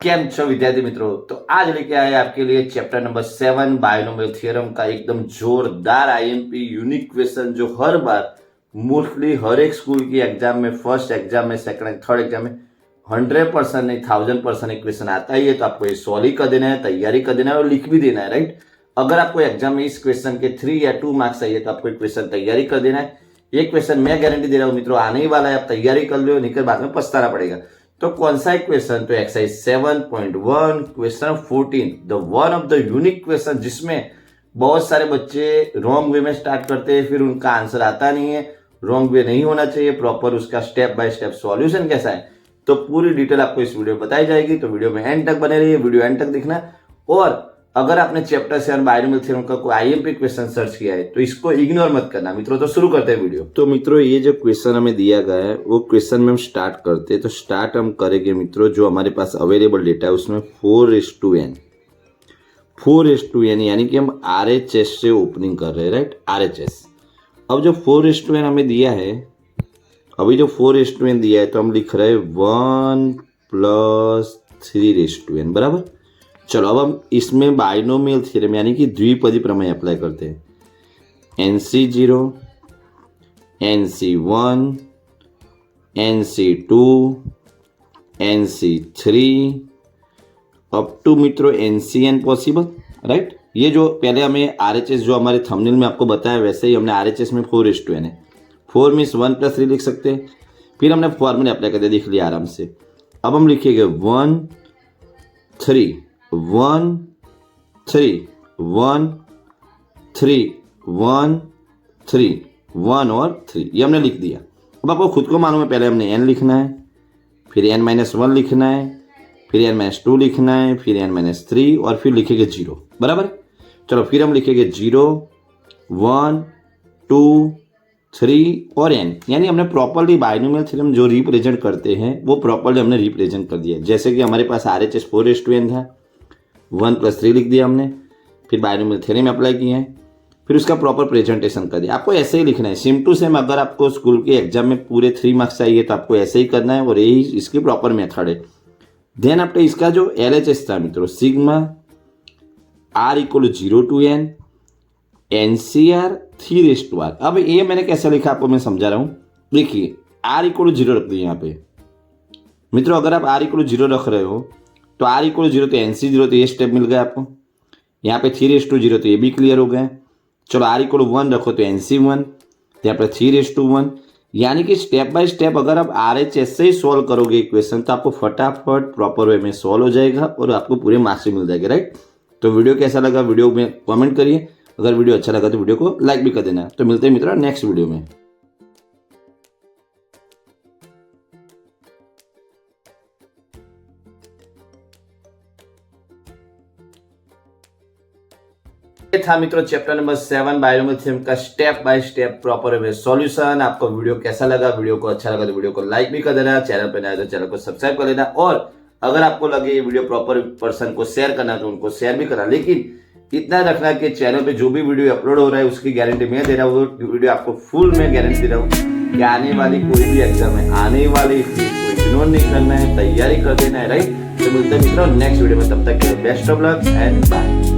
केम छो विद्यार्थी मित्रों। तो आज लेके आए आपके लिए चैप्टर नंबर 7 बायनोमियल थ्योरम का एकदम जोरदार आईएमपी यूनिक क्वेश्चन जो हर बार मोस्टली हर एक स्कूल की एग्जाम में, फर्स्ट एग्जाम में, सेकंड एंड थर्ड एग्जाम में 100% नहीं 1000% एक क्वेश्चन आता ही है। तो आपको ये सॉल्व ही कर देना है, तैयारी कर देना है और लिख भी देना है, राइट। अगर आपको एग्जाम में इस क्वेश्चन के 3 या 2 मार्क्स चाहिए तो आपको क्वेश्चन तैयारी कर देना है। ये क्वेश्चन मैं गारंटी दे रहा हूँ मित्रों, आने ही वाला है। आप तैयारी कर लो, निकल बाद में पछताना पड़ेगा। तो कौन सा क्वेश्चन? तो exercise 7.1 question 14 the one of the unique question, जिसमें बहुत सारे बच्चे रॉन्ग वे में स्टार्ट करते हैं, फिर उनका आंसर आता नहीं है। रॉन्ग वे नहीं होना चाहिए, प्रॉपर उसका स्टेप बाय स्टेप सॉल्यूशन कैसा है, तो पूरी डिटेल आपको इस वीडियो में बताई जाएगी। तो वीडियो में एंड तक बने रहिए, वीडियो एंड तक देखना। और अगर आपने चैप्टर 7 बायनोमियल थ्योरम का कोई आईएमपी क्वेश्चन सर्च किया है तो इसको इग्नोर मत करना मित्रों। तो शुरू करते हैं वीडियो। तो मित्रों ये जो क्वेश्चन हमें दिया गया है वो क्वेश्चन में हम स्टार्ट करते हैं। तो स्टार्ट हम करेंगे मित्रों, जो हमारे पास अवेलेबल डेटा है उसमें 4:n 4:n यानी कि हम RHS से ओपनिंग कर रहे हैं, राइट। RHS। अब जो 4:n हमें दिया है, अभी जो 4:n दिया है तो हम लिख रहे हैं 1 + 3:n, बराबर। चलो अब हम इसमें बायनोमियल थ्योरम यानी कि द्विपदी प्रमेय अप्लाई करते हैं। NC0, NC1, NC2, NC3 up to मित्रों NCN पॉसिबल, राइट। ये जो पहले हमें RHS जो हमारे थंबनेल में आपको बताया वैसे ही हमने RHS में 4:n है। 4 मीन्स 1 + 3 लिख सकते हैं। फिर हमने फॉर्मूले अप्लाई कर दिया, देख लिया आराम से। अब हम लिखेंगे 1 3 1 3 1 3 1 3 1 और 3, ये हमने लिख दिया। अब आपको खुद को मालूम है, पहले हमने n लिखना है, फिर n-1 लिखना है, फिर n-2 लिखना है, फिर n-3 और फिर लिखेंगे 0, बराबर। चलो फिर हम लिखेंगे 0 1 2 3 और n, यानी हमने प्रॉपरली बायनोमियल थ्योरम जो रिप्रेजेंट करते हैं वो प्रॉपरली हमने रिप्रेजेंट कर दिया। जैसे कि हमारे पास RHS 4:n था, 1 + 3 लिख दिया हमने, फिर बायनोमियल थ्योरम अप्लाई किए हैं, फिर उसका प्रॉपर प्रेजेंटेशन कर दिया। आपको ऐसे ही लिखना है, सेम टू सेम। अगर आपको स्कूल के एग्जाम में पूरे 3 मार्क्स चाहिए तो आपको ऐसे ही करना है और यही इसकी प्रॉपर मेथड है। देन आफ्टर इसका जो LHS था मित्रों, sigma R = 0 to n NCR 3:r। अब ये मैंने कैसे लिखा आपको मैं समझा रहा हूँ। देखिए R = 0 रख दिए यहाँ पे मित्रों। अगर आप R = 0 रख रहे हो तो R = 0 तो NC0, तो ये स्टेप मिल गया आपको। यहाँ पे 3:0 तो ये भी क्लियर हो गए। चलो R = 1 रखो तो NC1, तो यहाँ पे 3:1, यानी कि स्टेप बाय स्टेप अगर आप RHS से ही सॉल्व करोगे क्वेश्चन तो आपको फटाफट प्रॉपर वे में सॉल्व हो जाएगा और आपको पूरे मार्क्स मिल जाएंगे, राइट। तो वीडियो कैसा लगा वीडियो में कमेंट करिए। अगर वीडियो अच्छा लगा तो वीडियो को लाइक भी कर देना। तो मिलते हैं मित्रों नेक्स्ट वीडियो में। ये था मित्रों चैप्टर नंबर 7 बायनोमियल थ्योरम का step by step proper way solution. आपको वीडियो कैसा लगा? वीडियो को अच्छा लगा तो वीडियो को लाइक भी कर देना, चैनल पे नया तो चैनल को सब्सक्राइब कर लेना। और अगर आपको लगे ये वीडियो प्रॉपर पर्सन को शेयर करना तो उनको शेयर भी करना। लेकिन इतना रखना कि चैनल पे जो भी वीडियो अपलोड हो रहा है उसकी गारंटी मैं दे रहा हूँ, वीडियो आपको फुल में गारंटी दे रहा हूँ कि आने वाली कोई भी एग्जाम है, आने वाली कोई इग्नोर नहीं करना है, तैयारी कर देना है, राइट। तो मिलते हैं मित्रों नेक्स्ट वीडियो में, तब तक के लिए best of luck and bye.